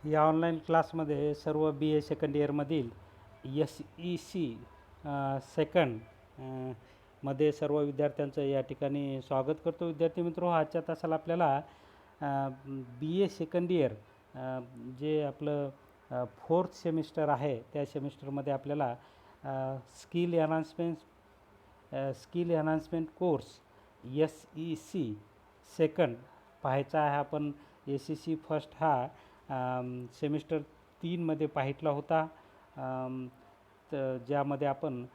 या ऑनलाईन क्लासमध्ये सर्व बी ए सेकंड इयरमधील SEC सेकंड मध्ये सर्व विद्यार्थ्यांचं या ठिकाणी स्वागत करतो. विद्यार्थी मित्रो, आजच्या तासाला आपल्याला बी ए सेकंड इयर जे आपलं फोर्थ सेमिस्टर आहे त्या सेमिस्टरमध्ये आपल्याला skill enhancement course SEC second पाहायचा आहे. आपण SEC फर्स्ट हा सेमिस्टर 3मध्ये पाहितला होता, ज्यामध्ये आपण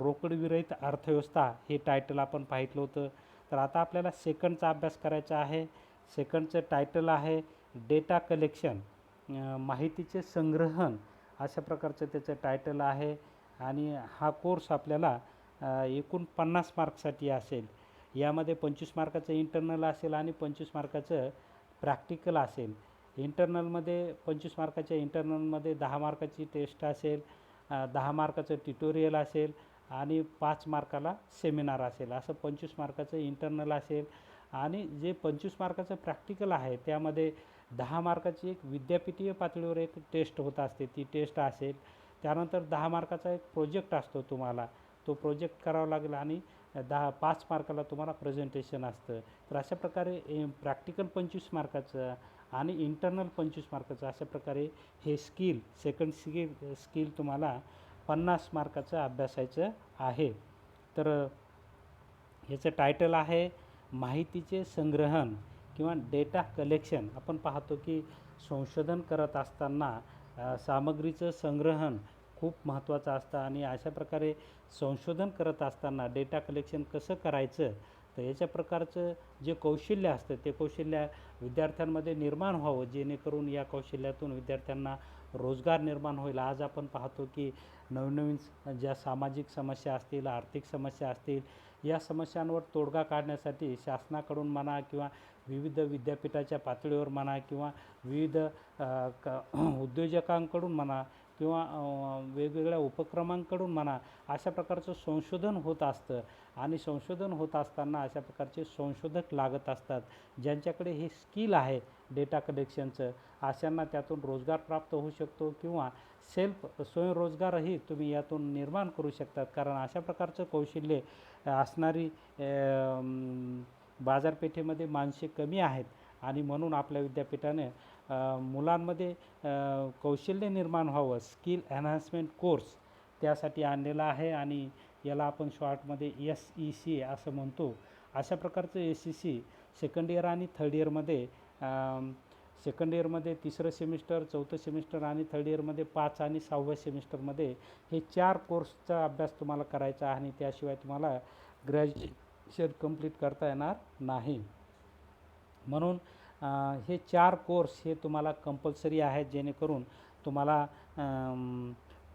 रोकडविरहित अर्थव्यवस्था हे टायटल आपण पाहितलं होतं. तर आता आपल्याला सेकंडचा अभ्यास करायचा आहे. सेकंडचं टायटल आहे डेटा कलेक्शन, माहितीचे संग्रहण, अशा प्रकारचं त्याचं टायटल आहे. आणि हा कोर्स आपल्याला एकूण 50 मार्क्ससाठी असेल. यामध्ये 25 मार्काचं इंटरनल असेल आणि 25 मार्काचं प्रॅक्टिकल असेल. इंटरनलमध्ये 25 मार्काच्या इंटरनलमध्ये 10 मार्काची टेस्ट असेल, 10 मार्काचं ट्युटोरियल असेल आणि 5 मार्काला सेमिनार असेल. असं 25 मार्काचं इंटरनल असेल. आणि जे 25 मार्काचं प्रॅक्टिकल आहे त्यामध्ये 10 मार्काची एक विद्यापीठीय पातळीवर एक टेस्ट होत असते, ती टेस्ट असेल. त्यानंतर 10 मार्काचा एक प्रोजेक्ट असतो, तुम्हाला तो प्रोजेक्ट करावा लागेल आणि 5 मार्काला तुम्हाला प्रेझेंटेशन असतं. तर अशा प्रकारे प्रॅक्टिकल 25 मार्काचं आणि इंटरनल 25 मार्काचं, अशा प्रकारे हे सेकंड स्किल तुम्हाला 50 मार्काचं अभ्यासायचं आहे. तर ह्याचं टायटल आहे माहितीचे संग्रहण किंवा डेटा कलेक्शन. आपण पाहतो की संशोधन करत असताना सामग्रीचं संग्रहण खूप महत्त्वाचं असतं आणि अशा प्रकारे संशोधन करत असताना डेटा कलेक्शन कसं करायचं, तर याच्या प्रकारचं जे कौशल्य असतं ते कौशल्य विद्यार्थ्यांमध्ये निर्माण व्हावं, जेणेकरून या कौशल्यातून विद्यार्थ्यांना रोजगार निर्माण होईल. आज आपण पाहतो की नवनवीन ज्या सामाजिक समस्या असतील, आर्थिक समस्या असतील, या समस्यांवर तोडगा काढण्यासाठी शासनाकडून म्हणा किंवा विविध विद्यापीठाच्या पातळीवर म्हणा किंवा विविध उद्योजकांकडून म्हणा किंवा वेगवेगळ्या उपक्रमांकडून म्हणा, अशा प्रकारचं संशोधन होत असतं. आणि संशोधन होत असताना अशा प्रकारचे संशोधक लागत असतात, ज्यांच्याकडे हे स्किल आहे डेटा कलेक्शनचं. अशांना त्यातून रोजगार प्राप्त होऊ शकतो किंवा स्वयंरोजगारही तुम्ही यातून निर्माण करू शकतात. कारण अशा प्रकारचं कौशल्य असणारी बाजारपेठेमध्ये माणसे कमी आहेत आणि म्हणून आपल्या विद्यापीठाने मुलांमध्ये कौशल्य निर्माण व्हावं, स्किल एनहान्समेंट कोर्स त्यासाठी आणलेला आहे. आणि याला आपण शॉर्टमध्ये SEC असं म्हणतो. अशा प्रकारचं SEC सेकंड इयर आणि थर्ड इयरमध्ये, सेकंड इयरमध्ये 3रं सेमिस्टर, 4थं सेमिस्टर आणि थर्ड इयरमध्ये 5 आणि 6व्या सेमिस्टरमध्ये हे 4 कोर्सचा अभ्यास तुम्हाला करायचा आहे. आणि त्याशिवाय तुम्हाला ग्रॅज्युएशन कंप्लीट करता येणार नाही. म्हणून हे 4 कोर्स हे तुम्हाला कंपल्सरी आहेत, जेणेकरून तुम्हाला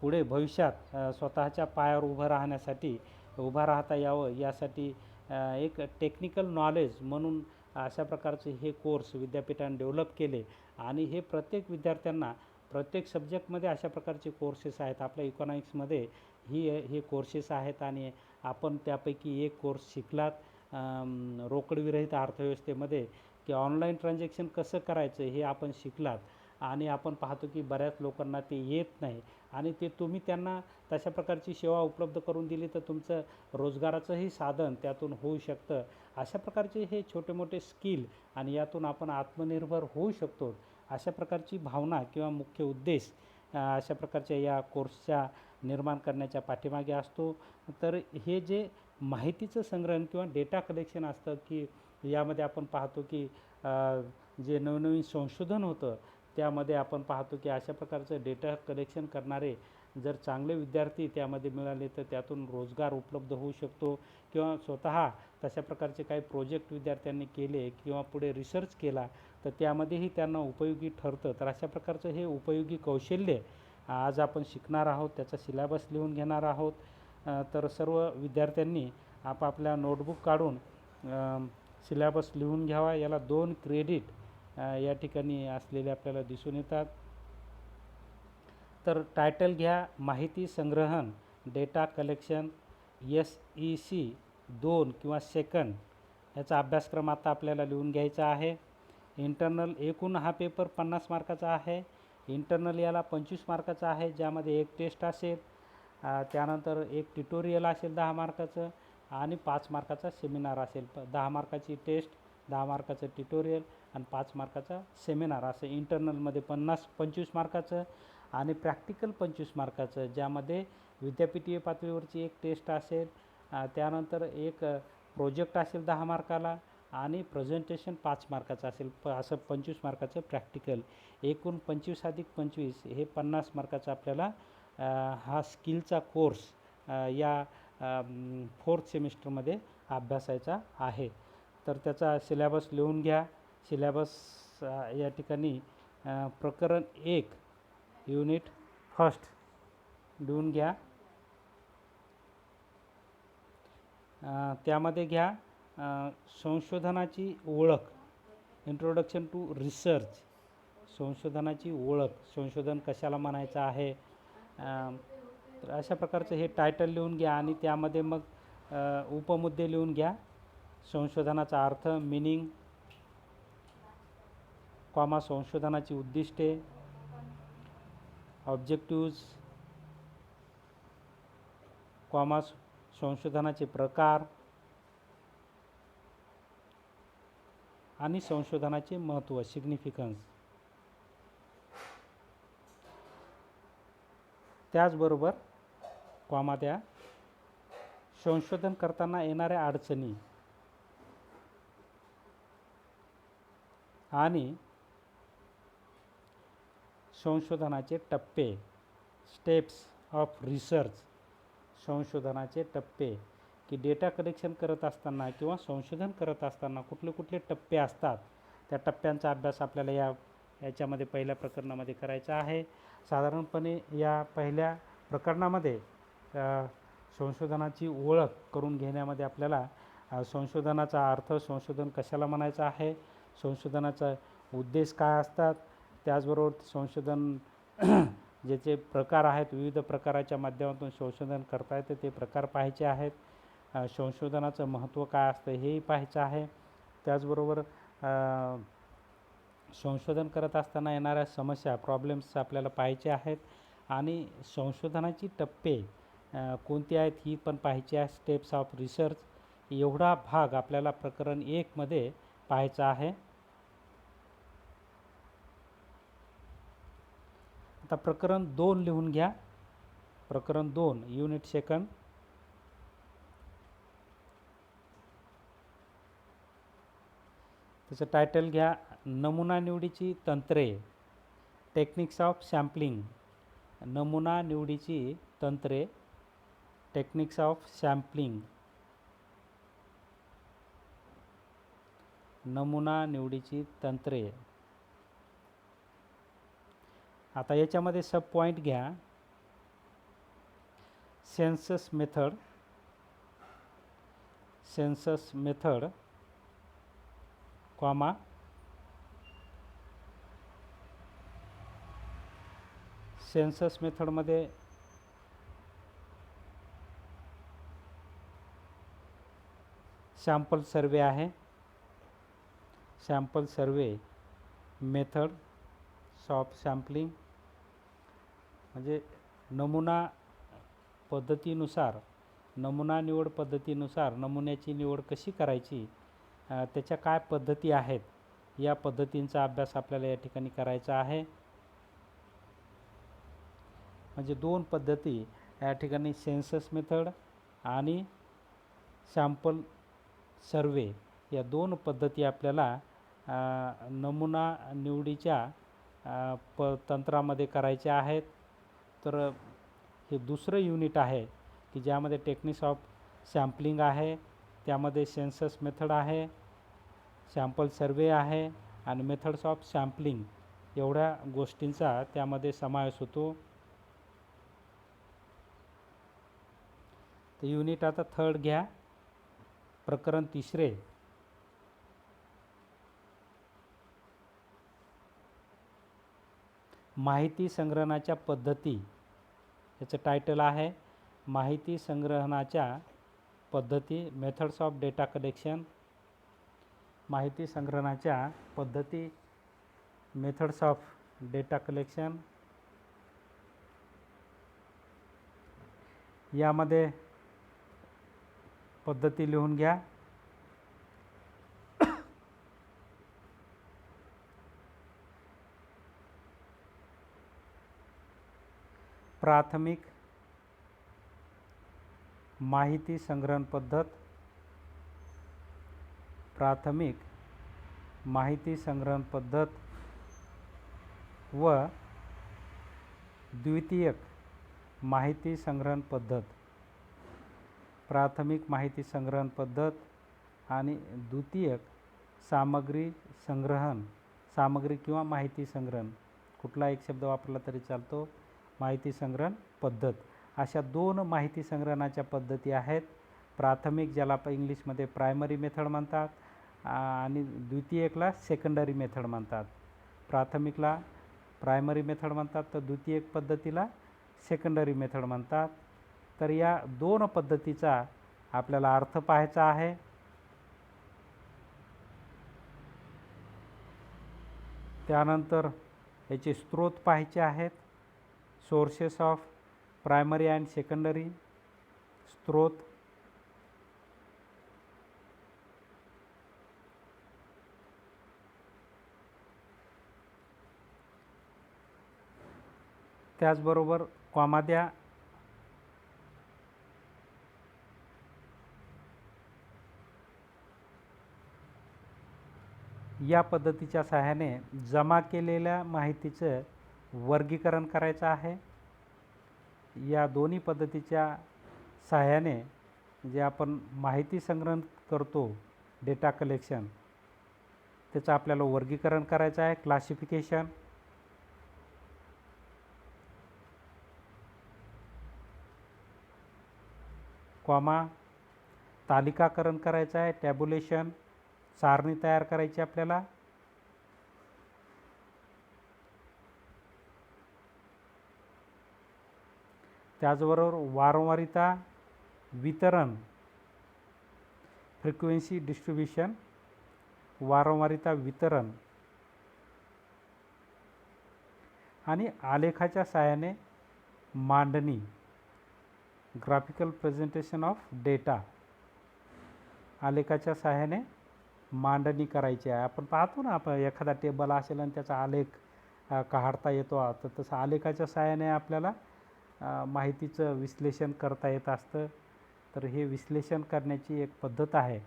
पुढे भविष्यात स्वतःच्या पायावर उभं राहता यावं, यासाठी एक टेक्निकल नॉलेज म्हणून अशा प्रकारचे हे कोर्स विद्यापीठाने डेव्हलप केले. आणि हे प्रत्येक विद्यार्थ्यांना प्रत्येक सब्जेक्टमध्ये अशा प्रकारचे कोर्सेस आहेत. आपल्या इकॉनॉमिक्समध्ये हे कोर्सेस आहेत आणि आपण त्यापैकी एक कोर्स शिकलात. रोकडविरहित अर्थव्यवस्थेमध्ये की ऑनलाईन ट्रान्झॅक्शन कसं करायचं हे आपण शिकलात. आणि आपण पाहतो की बऱ्याच लोकांना ते येत नाही आणि ते तुम्ही त्यांना तशा प्रकारची सेवा उपलब्ध करून दिली तर तुमचं रोजगाराचंही साधन त्यातून होऊ शकतं. अशा प्रकारचे हे छोटे मोठे स्किल आणि यातून आपण आत्मनिर्भर होऊ शकतो, अशा प्रकारची भावना किंवा मुख्य उद्देश अशा प्रकारच्या या कोर्सच्या निर्माण करण्याच्या पाठीमागे असतो. तर हे जे माहितीचं संग्रहण किंवा डेटा कलेक्शन असतं की यामध्ये आपण पाहतो की जे नवनवीन संशोधन होतं त्यामध्ये आपण पाहतो की अशा प्रकारचं डेटा कलेक्शन करणारे जर चांगले विद्यार्थी त्यामध्ये मिळाले तर त्यातून रोजगार उपलब्ध होऊ शकतो. किंवा स्वतः तशा प्रकारचे काही प्रोजेक्ट विद्यार्थ्यांनी केले किंवा पुढे रिसर्च केला तर त्यामध्येही त्यांना उपयोगी ठरतं. तर अशा प्रकारचं हे उपयोगी कौशल्य आज आपण शिकणार आहोत, त्याचा सिलेबस लिहून घेणार आहोत. तर सर्व विद्यार्थ्यांनी आपापल्या नोटबुक काढून सिलेबस लिहून घ्यावा. याला 2 क्रेडिट या ठिकाणी असलेले आपल्याला दिसून येतात. तर टायटल घ्या, माहिती संग्रहण डेटा कलेक्शन SEC 2 किंवा सेकंड, याचा अभ्यासक्रम आता आपल्याला लिहून घ्यायचा आहे. इंटरनल एकूण हा पेपर 50 मार्काचा आहे इंटरनल याला 25 मार्काचा आहे, ज्यामध्ये एक टेस्ट असेल, त्यानंतर एक ट्युटोरियल असेल 10 मार्काचं आणि 5 मार्काचा सेमिनार असेल. 10 मार्काची टेस्ट, 10 मार्काचं ट्युटोरियल आणि 5 मार्काचा सेमिनार, असं इंटरनलमध्ये 25 मार्काचं आणि प्रॅक्टिकल 25 मार्काचं, ज्यामध्ये विद्यापीठीय पातळीवरची एक टेस्ट असेल, त्यानंतर एक प्रोजेक्ट असेल 10 मार्काला आणि प्रेझेंटेशन 5 मार्काचं असेल. असं 25 मार्काचं प्रॅक्टिकल. एकूण 25 अधिक 25 हे 50 मार्काचा आपल्याला हा स्किलचा कोर्स या 4th सेमिस्टरमध्ये अभ्यासायचा आहे. तर त्याचा सिलॅबस लिहून घ्या. सिलॅबस या ठिकाणी प्रकरण 1 युनिट 1 लिहून घ्या. त्यामध्ये घ्या संशोधनाची ओळख, इंट्रोडक्शन टू रिसर्च. संशोधनाची ओळख, संशोधन कशाला म्हणायचं आहे, तर अशा प्रकारचं हे टायटल लिहून घ्या आणि त्यामध्ये मग उपमुद्दे लिहून घ्या. संशोधनाचा अर्थ, मिनिंग, कॉमा संशोधनाची उद्दिष्टे, ऑब्जेक्टिव्ज, कॉमा संशोधनाचे प्रकार आणि संशोधनाचे महत्त्व, सिग्निफिकन्स. त्याचबरोबर कॉमा द्या संशोधन करताना येणाऱ्या अडचणी आणि संशोधनाचे टप्पे, स्टेप्स ऑफ रिसर्च. संशोधनाचे टप्पे, की डेटा कलेक्शन करत असताना किंवा संशोधन करत असताना कुठले कुठले टप्पे असतात, त्या टप्प्यांचा अभ्यास आपल्याला याच्यामध्ये पहिल्या प्रकरणामध्ये करायचा आहे. साधारणपणे या पहिल्या प्रकरणामध्ये संशोधनाची ओळख करून घेण्यामध्ये आपल्याला संशोधनाचा अर्थ, संशोधन कशाला म्हणायचं आहे, संशोधनाचा उद्देश काय असतात, त्याचबरोबर संशोधन ज्याचे प्रकार आहेत, विविध प्रकाराच्या माध्यमातून संशोधन करता येतं ते प्रकार पाहायचे आहेत. संशोधनाचं महत्त्व काय असतं हेही पाहायचं आहे. त्याचबरोबर संशोधन करत असताना येणाऱ्या समस्या, प्रॉब्लेम्स आपल्याला पाहायचे आहेत आणि संशोधनाची टप्पे कोणती आहेत ही पण पाहायची आहे. स्टेप्स ऑफ रिसर्च, एवढा भाग आपल्याला प्रकरण 1 मध्ये पाहायचा आहे. आता प्रकरण 2 लिहून घ्या. प्रकरण 2 युनिट 2. त्याचं टायटल घ्या नमुना निवडीची तंत्रे, टेक्निक्स ऑफ सॅम्पलिंग. नमुना निवडीची तंत्रे, टेक्निक्स ऑफ सॅम्पलिंग. नमुना निवडीची तंत्रे. आता याच्यामध्ये सब पॉईंट घ्या. Census method, census method, comma census मेथडमध्ये सॅम्पल सर्वे आहे. Sample survey method of sampling, म्हणजे नमुना पद्धतीनुसार, नमुना निवड पद्धतीनुसार नमुन्याची निवड कशी करायची, त्याच्या काय पद्धती आहेत, या पद्धतींचा अभ्यास आपल्याला या ठिकाणी करायचा आहे. म्हणजे 2 पद्धती या ठिकाणी, सेन्सस मेथड आणि सॅम्पल सर्वे, या 2 पद्धती आपल्याला नमुना निवडीच्या तंत्रामध्ये करायच्या आहेत. तर हे दुसरं युनिट आहे की ज्यामध्ये टेक्निक्स ऑफ सॅम्पलिंग आहे, त्यामध्ये सेन्सस मेथड आहे, सॅम्पल सर्वे आहे आणि मेथड्स ऑफ सॅम्पलिंग, एवढ्या गोष्टींचा त्यामध्ये समावेश होतो. तर युनिट आता 3 घ्या. प्रकरण 3 माहिती संग्रहणाच्या पद्धती. याचं टायटल आहे माहिती संग्रहणाच्या पद्धती, मेथड्स ऑफ डेटा कलेक्शन. माहिती संग्रहणाच्या पद्धती, मेथड्स ऑफ डेटा कलेक्शन, यामध्ये पद्धती लिहून घ्या. प्राथमिक माहिती संग्रहण पद्धत, प्राथमिक माहिती संग्रहण पद्धत व द्वितीयक माहिती संग्रहण पद्धत. प्राथमिक माहिती संग्रहण पद्धत आणि द्वितीयक सामग्री संग्रहण, सामग्री किंवा माहिती संग्रहण, कुठला एक शब्द वापरला तरी चालतो, माहिती संग्रहण पद्धत. अशा दोन माहिती संग्रहणाच्या पद्धती आहेत. प्राथमिक, ज्याला इंग्लिशमध्ये प्रायमरी मेथड म्हणतात, आणि द्वितीयकला सेकंडरी मेथड म्हणतात. प्राथमिकला प्रायमरी मेथड म्हणतात तर द्वितीयक पद्धतीला सेकंडरी मेथड म्हणतात. तर या दोन पद्धतीचा आपल्याला अर्थ पाहायचा आहे. त्यानंतर याचे स्रोत पाहायचे आहेत. Sources of primary and secondary, स्रोत. त्याचबरोबर कॉमा द्या. या पद्धतीच्या सहाय्याने जमा केलेल्या माहितीचं वर्गीकरण करायचं आहे. या दोन्ही पद्धतीच्या सहाय्याने जे आपण माहिती संग्रहण करतो, डेटा कलेक्शन, त्याचं आपल्याला वर्गीकरण करायचं आहे, क्लासिफिकेशन. कॉमा, तालिकाकरण करायचं आहे, टॅब्युलेशन, सारणी तयार करायची आपल्याला. त्याचबरोबर वारंवारिता वितरण, फ्रिक्वेन्सी डिस्ट्रीब्युशन, वारंवारिता वितरण, आणि आलेखाच्या सहाय्याने मांडणी, ग्राफिकल प्रेझेंटेशन ऑफ डेटा. आलेखाच्या सहाय्याने मांडणी करायची आहे. आपण पाहतो ना, आपण एखादा टेबल असेल आणि त्याचा आलेख काढता येतो, तर तसं आलेखाच्या सहाय्याने आपल्याला माहितीचं विश्लेषण करता येत असतं. तर हे विश्लेषण करण्याची एक पद्धत आहे,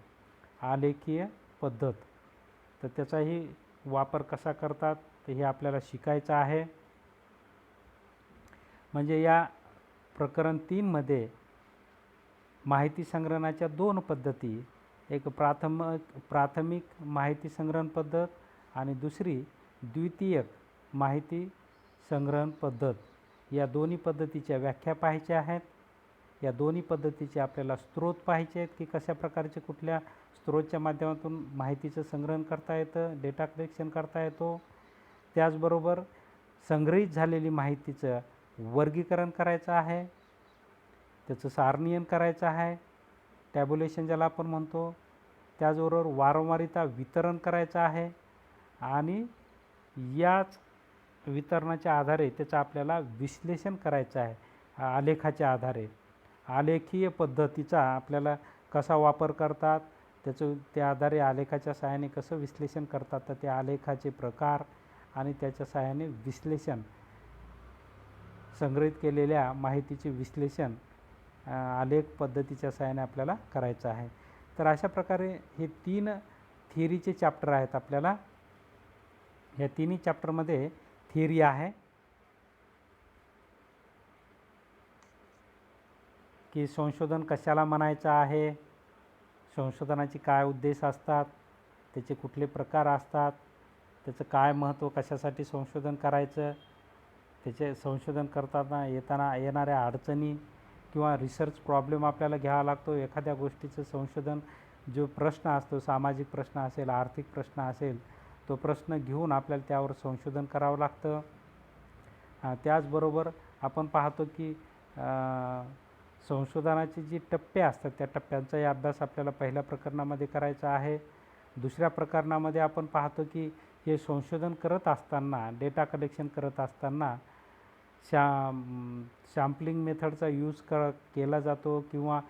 आलेखीय पद्धत. तर त्याचाही वापर कसा करतात तर हे आपल्याला शिकायचं आहे. म्हणजे या प्रकरण 3 मध्ये माहिती संग्रहणाच्या दोन पद्धती, एक प्राथमिक माहिती संग्रहण पद्धत आणि दुसरी द्वितीयक माहिती संग्रहण पद्धत, या दोन्ही पद्धतीच्या व्याख्या पाहायच्या आहेत. या दोन्ही पद्धतीचे आपल्याला स्रोत पाहायचे आहेत की कशा प्रकारचे कुठल्या स्रोतच्या माध्यमातून माहितीचं संग्रहण करता येतं, डेटा कलेक्शन करता येतो. त्याचबरोबर संग्रहित झालेली माहितीचं वर्गीकरण करायचं आहे, त्याचं सारणीयन करायचं आहे, टॅब्युलेशन ज्याला आपण म्हणतो. त्याचबरोबर वारंवारिता वितरण करायचं आहे आणि याच वितरणाच्या आधारे त्याचं आपल्याला विश्लेषण करायचं आहे. आलेखाच्या आधारे आलेखीय पद्धतीचा आपल्याला कसा वापर करतात, त्याचं त्या आधारे आलेखाच्या सहाय्याने कसं विश्लेषण करतात, तर त्या आलेखाचे प्रकार आणि त्याच्या सहाय्याने विश्लेषण, संग्रहित केलेल्या माहितीचे विश्लेषण आलेख पद्धतीच्या सहाय्याने आपल्याला करायचं आहे. तर अशा प्रकारे हे 3 थिअरीचे चॅप्टर आहेत. आपल्याला या तिन्ही चॅप्टरमध्ये थिअरी आहे की संशोधन कशाला म्हणायचं आहे, संशोधनाचे काय उद्देश असतात, त्याचे कुठले प्रकार असतात, त्याचं काय महत्त्व, कशासाठी संशोधन करायचं, त्याचे संशोधन करताना येणाऱ्या अडचणी किंवा रिसर्च प्रॉब्लेम आपल्याला घ्यावा लागतो. एखाद्या गोष्टीचं संशोधन, जो प्रश्न असतो, सामाजिक प्रश्न असेल, आर्थिक प्रश्न असेल, तो प्रश्न घेऊन आपल्याला त्यावर संशोधन करावं लागतं. त्याचबरोबर आपण पाहतो की संशोधनाचे जे टप्पे असतात त्या टप्प्यांचाही अभ्यास आपल्याला पहिल्या प्रकरणामध्ये करायचा आहे. दुसऱ्या प्रकरणामध्ये आपण पाहतो की हे संशोधन करत असताना, डेटा कलेक्शन करत असताना शॅम्पलिंग मेथडचा यूज केला जातो किंवा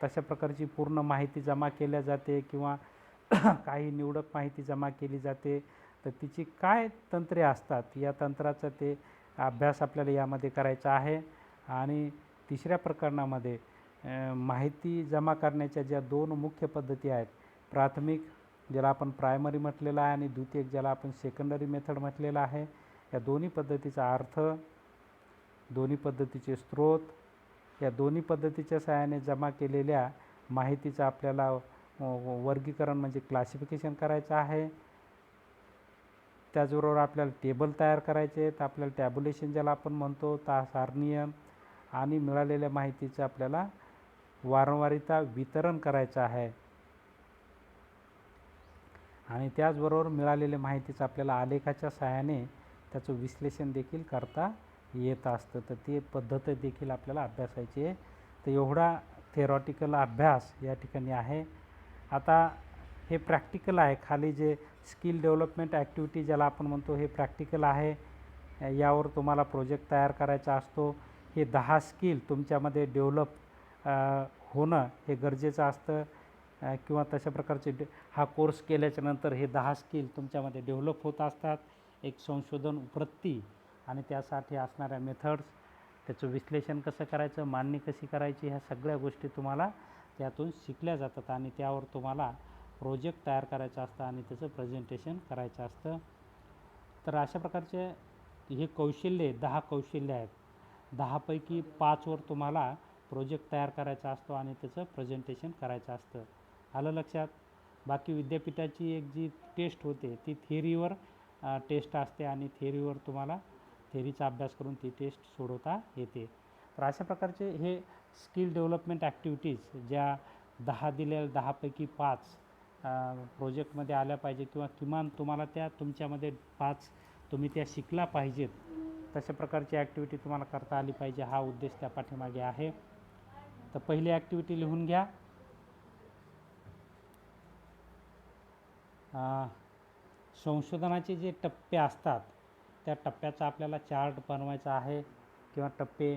तशा प्रकारची पूर्ण माहिती जमा केल्या जाते किंवा काही निवडक माहिती जमा केली जाते, तर तिची काय तंत्रे असतात या तंत्राचा ते अभ्यास आपल्याला यामध्ये करायचा आहे. आणि तिसऱ्या प्रकरणामध्ये माहिती जमा करण्याच्या ज्या 2 मुख्य पद्धती आहेत, प्राथमिक ज्याला आपण प्रायमरी म्हटलेलं आहे आणि द्वितीयक ज्याला आपण सेकंडरी मेथड म्हटलेलं आहे, या दोन्ही पद्धतीचा अर्थ, दोन्ही पद्धतीचे स्रोत, या दोन्ही पद्धतीच्या सहाय्याने जमा केलेल्या माहितीचं आपल्याला वर्गीकरण म्हणजे क्लासिफिकेशन करायचं आहे. त्याचबरोबर आपल्याला टेबल तयार करायचे आहेत, आपल्याला टॅब्युलेशन ज्याला आपण म्हणतो सारणीय, आणि मिळालेल्या माहितीचं आपल्याला वारंवारिता वितरण करायचं आहे. आणि त्याचबरोबर मिळालेल्या माहितीचं आपल्याला आलेखाच्या सहाय्याने त्याचं विश्लेषण देखील करता येत असतं, तर ती पद्धत देखील आपल्याला अभ्यासायची आहे. तर एवढा थेरॉटिकल अभ्यास या ठिकाणी आहे. आता हे प्रॅक्टिकल आहे. खाली जे स्किल डेव्हलपमेंट ॲक्टिव्हिटी ज्याला आपण म्हणतो हे प्रॅक्टिकल आहे. यावर तुम्हाला प्रोजेक्ट तयार करायचा असतो. हे 10 स्किल तुमच्यामध्ये डेव्हलप होणं हे गरजेचं असतं किंवा तशा प्रकारचे हा कोर्स केल्याच्यानंतर हे 10 स्किल तुमच्यामध्ये डेव्हलप होत असतात. एक संशोधन वृत्ती आणि त्यासाठी असणाऱ्या मेथड्स, त्याचं विश्लेषण कसं करायचं, मांडणी कशी करायची, ह्या सगळ्या गोष्टी तुम्हाला त्यातून शिकल्या जातात आणि त्यावर तुम्हाला प्रोजेक्ट तयार करायचं असतं आणि त्याचं प्रेझेंटेशन करायचं असतं. तर अशा प्रकारचे हे कौशल्ये 10 कौशल्य आहेत. 10 पैकी 5 वर तुम्हाला प्रोजेक्ट तयार करायचा असतो आणि त्याचं प्रेझेंटेशन करायचं असतं. आलं लक्षात? बाकी विद्यापीठाची एक जी टेस्ट होते ती थिअरीवर टेस्ट असते आणि थिअरीवर तुम्हाला थिअरीचा अभ्यास करून ती टेस्ट सोडवता येते. तर अशा प्रकारचे हे स्किल डेव्हलपमेंट ॲक्टिव्हिटीज ज्या 10 दिलेल्या 10 पैकी 5 प्रोजेक्टमध्ये आल्या पाहिजे किंवा किमान तुम्हाला त्या तुमच्यामध्ये 5 तुम्ही त्या शिकला पाहिजेत, तशा प्रकारची ॲक्टिव्हिटी तुम्हाला करता आली पाहिजे, हा उद्देश त्या पाठीमागे आहे. तर पहिली ॲक्टिव्हिटी लिहून घ्या. संशोधनाचे जे टप्पे असतात त्या टप्प्याचा आपल्याला चार्ट बनवायचा आहे किंवा टप्पे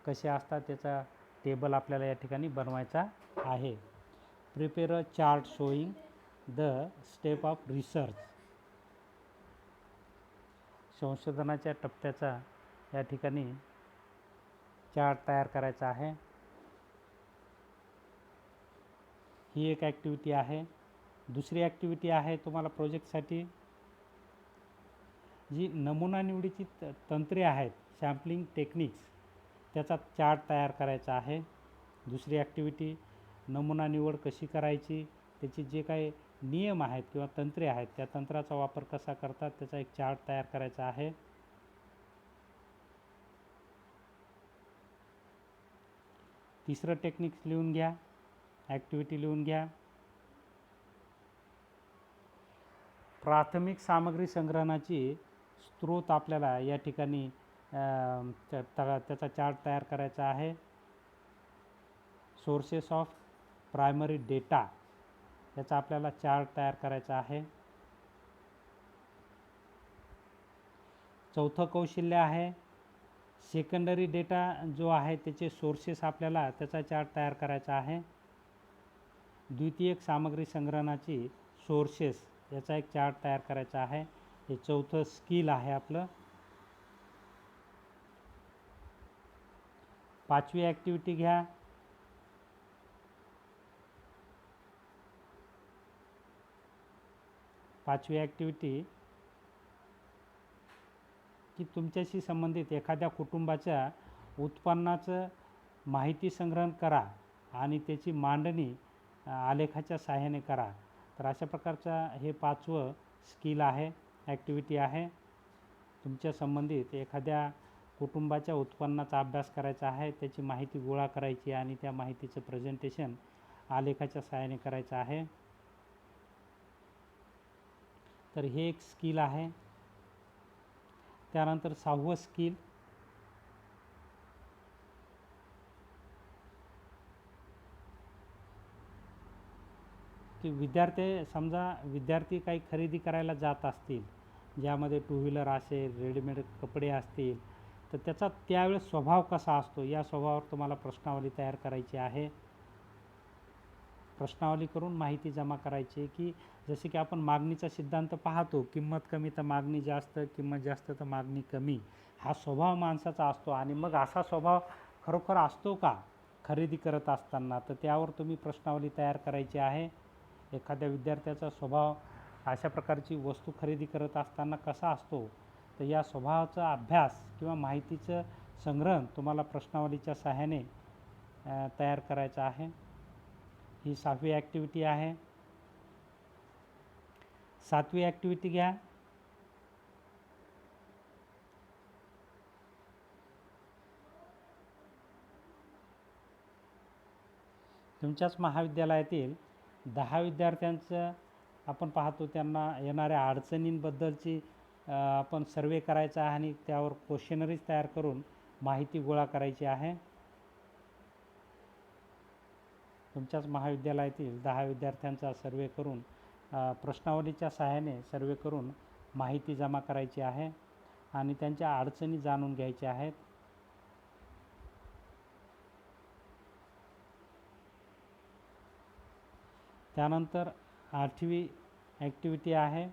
कसे असतात त्याचा टेबल आपल्याला या ठिकाणी बनवायचा आहे. Prepare a chart showing the step of research. संशोधनाच्या टप्प्याचा या ठिकाणी चार्ट तयार करायचा आहे. ही एक ॲक्टिव्हिटी आहे. दुसरी ॲक्टिव्हिटी आहे तुम्हाला प्रोजेक्टसाठी जी नमुना निवडीची तंत्रे आहेत, सॅम्पलिंग टेक्निक्स, त्याचा चार्ट तयार करायचा आहे. दुसरी ॲक्टिव्हिटी नमुना निवड कशी करायची, त्याचे जे काही नियम आहेत किंवा तंत्रे आहेत त्या तंत्राचा वापर कसा करतात त्याचा एक चार्ट तयार करायचा आहे. तिसरं टेक्निक्स लिहून घ्या, ॲक्टिव्हिटी लिहून घ्या. प्राथमिक सामग्री संग्रहणाची स्रोत आपल्याला या ठिकाणी त्याचा चार्ट तयार करायचा आहे. सोर्सेस ऑफ प्रायमरी डेटा याचा आपल्याला चार्ट तयार करायचा आहे. चौथं कौशल्य आहे सेकंडरी डेटा जो आहे त्याचे सोर्सेस आपल्याला त्याचा चार्ट तयार करायचा आहे. द्वितीयक सामग्री संग्रहणाची सोर्सेस याचा एक चार्ट तयार करायचा आहे. हे चौथं स्किल आहे आपलं. पाचवी ॲक्टिव्हिटी घ्या. पाचवी ॲक्टिव्हिटी की तुमच्याशी संबंधित एखाद्या कुटुंबाच्या उत्पन्नाचं माहिती संग्रहण करा आणि त्याची मांडणी आलेखाच्या सहाय्याने करा. तर अशा प्रकारचा हे 5वं स्किल आहे, ॲक्टिव्हिटी आहे. तुमच्या संबंधित एखाद्या कुटुंबाच्या उत्पन्नाचा अभ्यास करायचा आहे, त्याची माहिती गोळा करायची आणि त्या माहितीचं प्रेझेंटेशन आलेखाच्या सहाय्याने करायचं आहे. तर हे एक स्किल आहे. त्यानंतर 6वं स्किल की विद्यार्थी काही खरेदी करायला जात असतील ज्यामध्ये टू व्हीलर असेल, रेडीमेड कपडे असतील, तर त्याचा त्यावेळेस स्वभाव कसा असतो या स्वभावावर तुम्हाला प्रश्नावली तयार करायची आहे. प्रश्नावली करून माहिती जमा करायची की जसे की आपण मागणीचा सिद्धांत पाहतो, किंमत कमी तर मागणी जास्त, किंमत जास्त तर मागणी कमी, हा स्वभाव माणसाचा असतो. आणि मग असा स्वभाव खरोखर असतो का खरेदी करत असताना, तर त्यावर तुम्ही प्रश्नावली तयार करायची आहे. एखाद्या विद्यार्थ्याचा स्वभाव अशा प्रकारची वस्तू खरेदी करत असताना कसा असतो, तर या स्वभावाचा अभ्यास किंवा माहितीचं संग्रहण तुम्हाला प्रश्नावलीच्या सहाय्याने तयार करायचं आहे. ही 6वी ॲक्टिव्हिटी आहे. 7वी ॲक्टिव्हिटी घ्या. तुमच्याच महाविद्यालयातील 10 विद्यार्थ्यांचं आपण पाहतो, त्यांना येणाऱ्या अडचणींबद्दलची आपण सर्वे करायचा आहे आणि त्यावर क्वेश्चनरीज तयार करून माहिती गोळा करायची आहे. तुमच्याच महाविद्यालयातील 10 विद्यार्थ्यांचा सर्वे करून प्रश्नावलीच्या सहाय्याने सर्वे करून माहिती जमा करायची आहे आणि त्यांच्या अडचणी जाणून घ्यायच्या आहेत. त्यानंतर 8वी ॲक्टिव्हिटी आहे.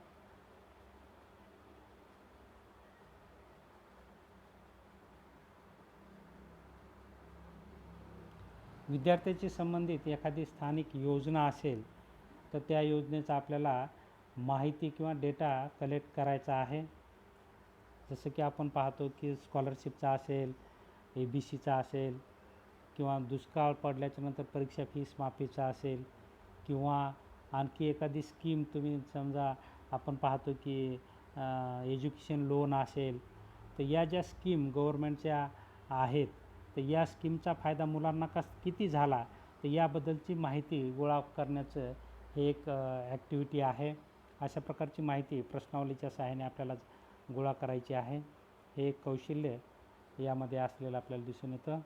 विद्यार्थ्याची संबंधित एखादी स्थानिक योजना असेल तर त्या योजनेचा आपल्याला माहिती किंवा डेटा कलेक्ट करायचा आहे. जसं की आपण पाहतो की स्कॉलरशिपचा असेल, ABCचा असेल, किंवा दुष्काळ पडल्याच्या नंतर परीक्षा फीस माफीचा असेल, किंवा आणखी एखादी स्कीम तुम्ही समजा आपण पाहतो की एज्युकेशन लोन असेल, तर या ज्या स्कीम गव्हर्मेंटच्या आहेत, तर या स्कीमचा फायदा मुलांना किती झाला, तर याबद्दलची माहिती गोळा करण्याचं हे एक ॲक्टिव्हिटी आहे. अशा प्रकारची माहिती प्रश्नावलीच्या सहाय्याने आपल्याला गोळा करायची आहे. हे एक कौशल्य यामध्ये असलेलं आपल्याला दिसून येतं.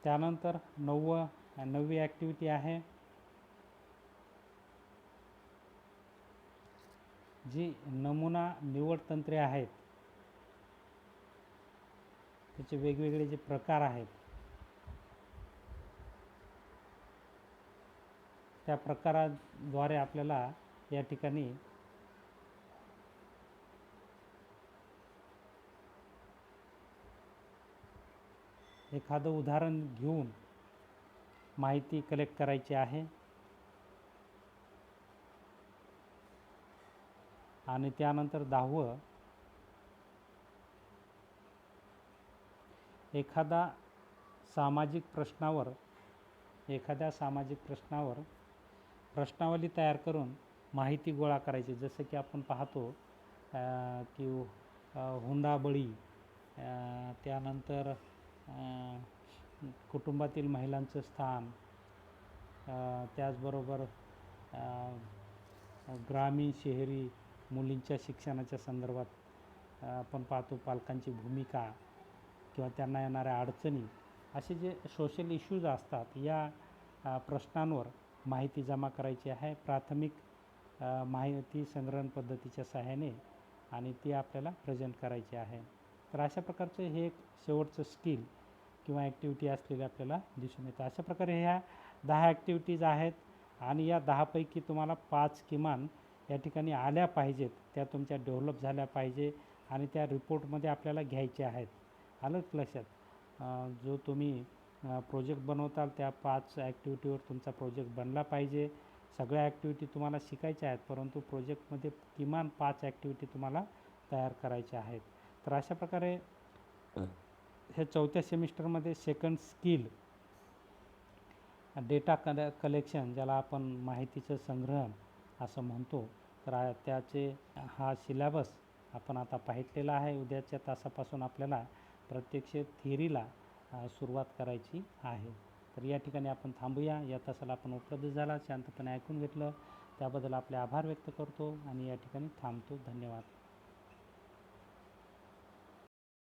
त्यानंतर 9वी ॲक्टिव्हिटी आहे, जी नमुना निवड तंत्रे आहेत, त्याचे वेगवेगळे जे प्रकार आहेत, त्या प्रकाराद्वारे आपल्याला या ठिकाणी एखादं उदाहरण घेऊन माहिती कलेक्ट करायची आहे. आणि त्यानंतर 10वं, एखाद्या सामाजिक प्रश्नावर प्रश्नावली तयार करून माहिती गोळा करायची. जसं की आपण पाहतो की हुंडाबळी, त्यानंतर कुटुंबातील महिलांचं स्थान, त्याचबरोबर ग्रामीण शहरी मुलींच्या शिक्षणाच्या संदर्भात आपण पाहतो पालकांची भूमिका किंवा त्यांना येणाऱ्या अडचणी, असे जे सोशल इश्यूज असतात, या प्रश्नांवर माहिती जमा करायची आहे प्राथमिक माहिती संग्रहण पद्धतीच्या सहाय्याने, आणि ती आपल्याला प्रेझेंट करायची आहे. तर अशा प्रकारचं हे एक शेवटचं स्किल किंवा ॲक्टिव्हिटी असलेली आपल्याला दिसून येतं. अशा प्रकारे ह्या 10 ॲक्टिव्हिटीज आहेत आणि या 10पैकी तुम्हाला 5 किमान या ठिकाणी आल्या पाहिजेत, त्या तुमच्या डेव्हलप झाल्या पाहिजे आणि त्या रिपोर्टमध्ये आपल्याला घ्यायच्या आहेत. आलं लक्षात? जो तुम्ही प्रोजेक्ट बनवताल त्या 5 ॲक्टिव्हिटीवर तुमचा प्रोजेक्ट बनला पाहिजे. सगळ्या ॲक्टिव्हिटी तुम्हाला शिकायच्या आहेत, परंतु प्रोजेक्टमध्ये किमान 5 ॲक्टिव्हिटी तुम्हाला तयार करायच्या आहेत. तर अशा प्रकारे हे 4थ्या सेमिस्टरमध्ये सेकंड स्किल डेटा कलेक्शन, ज्याला आपण माहितीचं संग्रहण असं म्हणतो, तर त्याचे हा सिलॅबस आपण आता पाहिलेला आहे. उद्याच्या तासापासून आपल्याला प्रत्यक्ष थिअरीला सुरुवात करायची आहे. तर या ठिकाणी आपण थांबूया. या तासाला आपण उपलब्ध झाला, शांतपणे ऐकून घेतलं त्याबद्दल आपले आभार व्यक्त करतो आणि या ठिकाणी थांबतो. धन्यवाद.